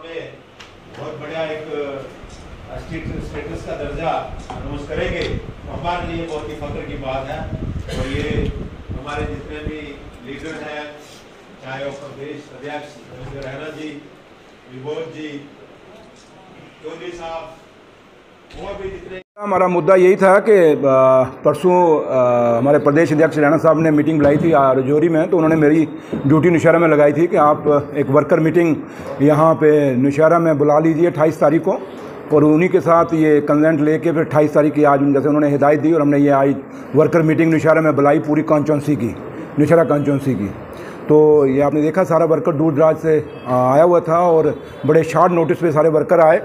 में बहुत बढ़िया एक स्टेटस का दर्जा अनाउंस करेंगे तो हमारे लिए बहुत ही फख्र की बात है। और ये हमारे जितने भी लीडर हैं, चाहे वो प्रदेश अध्यक्ष रविंद्र रैना जी, विभोज जी, चौधरी साहब, और भी जितने। हमारा मुद्दा यही था कि परसों हमारे प्रदेश अध्यक्ष रैना साहब ने मीटिंग बुलाई थी राजौरी में, तो उन्होंने मेरी ड्यूटी नौशहरा में लगाई थी कि आप एक वर्कर मीटिंग यहाँ पे नौशहरा में बुला लीजिए 28 तारीख को, और उन्हीं के साथ ये कंसेंट लेके फिर 28 तारीख की आज जैसे उन्होंने हिदायत दी और हमने ये आज वर्कर मीटिंग नौशहरा में बुलाई पूरी कॉन्स्टिट्यूंसी की, नौशहरा कॉन्स्टिट्यूंसी की। तो ये आपने देखा सारा वर्कर दूर दराज से आया हुआ था और बड़े शॉर्ट नोटिस पे सारे वर्कर आए,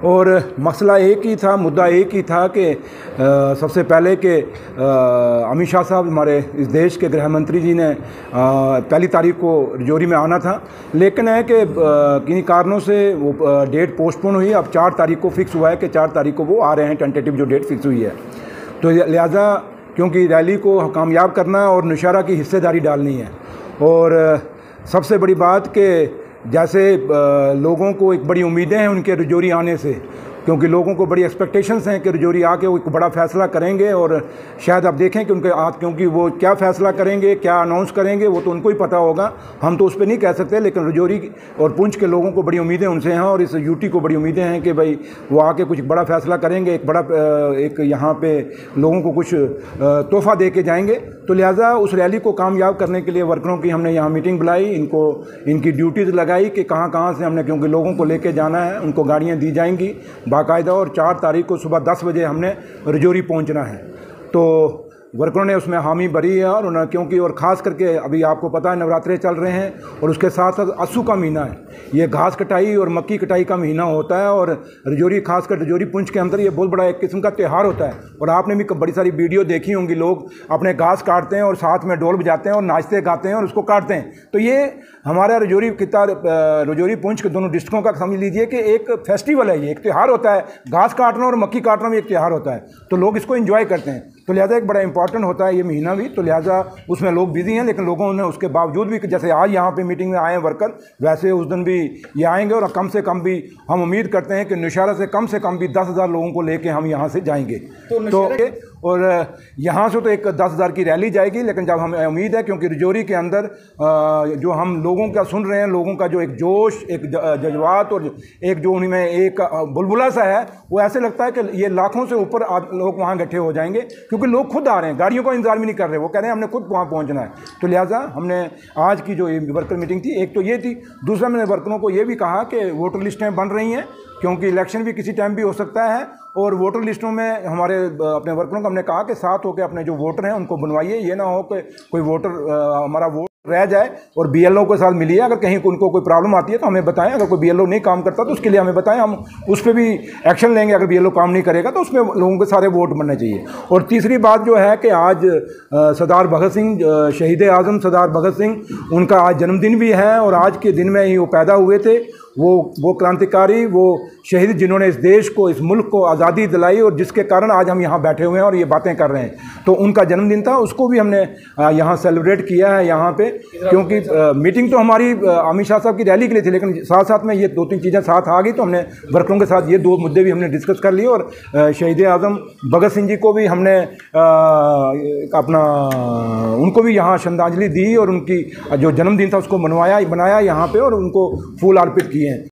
और मसला एक ही था, मुद्दा एक ही था कि सबसे पहले कि अमित शाह साहब हमारे इस देश के गृह मंत्री जी ने पहली तारीख को राजौरी में आना था, लेकिन है कि किन्हीं कारणों से वो डेट पोस्टपोन हुई। अब 4 तारीख को फिक्स हुआ है कि 4 तारीख को वो आ रहे हैं, टेंटेटिव जो डेट फिक्स हुई है। तो लिहाजा क्योंकि रैली को कामयाब करना है और नौशहरा की हिस्सेदारी डालनी है, और सबसे बड़ी बात कि जैसे लोगों को एक बड़ी उम्मीदें हैं उनके राजौरी आने से, क्योंकि लोगों को बड़ी एक्सपेक्टेशंस हैं कि राजौरी आके वो एक बड़ा फ़ैसला करेंगे, और शायद आप देखें कि उनके क्योंकि वो क्या फ़ैसला करेंगे, क्या अनाउंस करेंगे, वो तो उनको ही पता होगा, हम तो उस पर नहीं कह सकते। लेकिन राजौरी और पुंछ के लोगों को बड़ी उम्मीदें उनसे हैं, और इस यूटी को बड़ी उम्मीदें हैं कि भाई वो आके कुछ बड़ा फ़ैसला करेंगे, एक बड़ा एक यहाँ पे लोगों को कुछ तोहफ़ा दे के जाएंगे। तो लिहाजा उस रैली को कामयाब करने के लिए वर्करों की हमने यहाँ मीटिंग बुलाई, इनकी ड्यूटीज़ लगाई कि कहाँ कहाँ से हमने, क्योंकि लोगों को लेके जाना है, उनको गाड़ियाँ दी जाएंगी बाकायदा, और 4 तारीख को सुबह 10 बजे हमने राजौरी पहुंचना है। तो वर्करों ने उसमें हामी भरी है, और उन्होंने क्योंकि और ख़ास करके अभी आपको पता है नवरात्रे चल रहे हैं, और उसके साथ साथ अस्सू का महीना है, ये घास कटाई और मक्की कटाई का महीना होता है, और राजौरी खासकर राजौरी पुंछ के अंदर ये बहुत बड़ा एक किस्म का त्यौहार होता है। और आपने भी बड़ी सारी वीडियो देखी होंगी, लोग अपने घास काटते हैं और साथ में ढोल बजाते हैं और नाचते गाते हैं और उसको काटते हैं। तो ये हमारा राजौरी खिता राजौरी पुंछ के दोनों डिस्ट्रिक्टों का समझ लीजिए कि एक फेस्टिवल है, ये एक त्यौहार होता है। घास काटना और मक्की काटना भी एक त्यौहार होता है, तो लोग इसको एंजॉय करते हैं। तो लिहाजा एक बड़ा इंपॉर्टेंट होता है ये महीना भी, तो लिहाजा उसमें लोग बिजी हैं, लेकिन लोगों ने उसके बावजूद भी, जैसे आज यहाँ पे मीटिंग में आए हैं वर्कर, वैसे उस दिन भी ये आएंगे, और कम से कम भी हम उम्मीद करते हैं कि नौशहरा से कम भी 10,000 लोगों को लेके हम यहाँ से जाएंगे। तो और यहाँ से तो एक 10,000 की रैली जाएगी, लेकिन जब हमें उम्मीद है, क्योंकि राजौरी के अंदर जो हम लोगों का सुन रहे हैं, लोगों का जो एक जोश, एक जज्बात, और एक जो उनमें एक बुलबुला सा है, वो ऐसे लगता है कि ये लाखों से ऊपर लोग वहाँ इकट्ठे हो जाएंगे, क्योंकि लोग खुद आ रहे हैं, गाड़ियों का इंतजार भी नहीं कर रहे, वो कह रहे हैं हमने खुद वहाँ पहुँचना है। तो लिहाजा हमने आज की जो वर्कर मीटिंग थी, एक तो ये थी, दूसरा मैंने वर्करों को ये भी कहा कि वोटर लिस्टें बन रही हैं, क्योंकि इलेक्शन भी किसी टाइम भी हो सकता है, और वोटर लिस्टों में हमारे अपने वर्करों को हमने कहा कि साथ होकर अपने जो वोटर हैं उनको बनवाइए, ये ना हो कि कोई वोटर हमारा वोट रह जाए और बीएलओ के साथ मिलिए। अगर कहीं उनको कोई प्रॉब्लम आती है तो हमें बताएं, अगर कोई बीएलओ नहीं काम करता तो उसके लिए हमें बताएं, हम उस पर भी एक्शन लेंगे। अगर बीएलओ काम नहीं करेगा तो उसमें लोगों के सारे वोट बनने चाहिए। और तीसरी बात जो है कि आज सरदार भगत सिंह, शहीद आज़म सरदार भगत सिंह, उनका आज जन्मदिन भी है, और आज के दिन में ही वो पैदा हुए थे। वो क्रांतिकारी, वो शहीद जिन्होंने इस देश को, इस मुल्क को आज़ादी दिलाई, और जिसके कारण आज हम यहाँ बैठे हुए हैं और ये बातें कर रहे हैं। तो उनका जन्मदिन था, उसको भी हमने यहाँ सेलिब्रेट किया है यहाँ पे, क्योंकि मीटिंग तो हमारी अमित शाह साहब की रैली के लिए थी, लेकिन साथ साथ में ये 2-3 चीज़ें साथ आ गई, तो हमने वर्करों के साथ ये 2 मुद्दे भी हमने डिस्कस कर लिए। और शहीद आज़म भगत सिंह जी को भी हमने उनको भी यहाँ श्रद्धांजलि दी, और उनकी जो जन्मदिन था उसको बनाया यहाँ पे, और उनको फूल अर्पित किए हैं।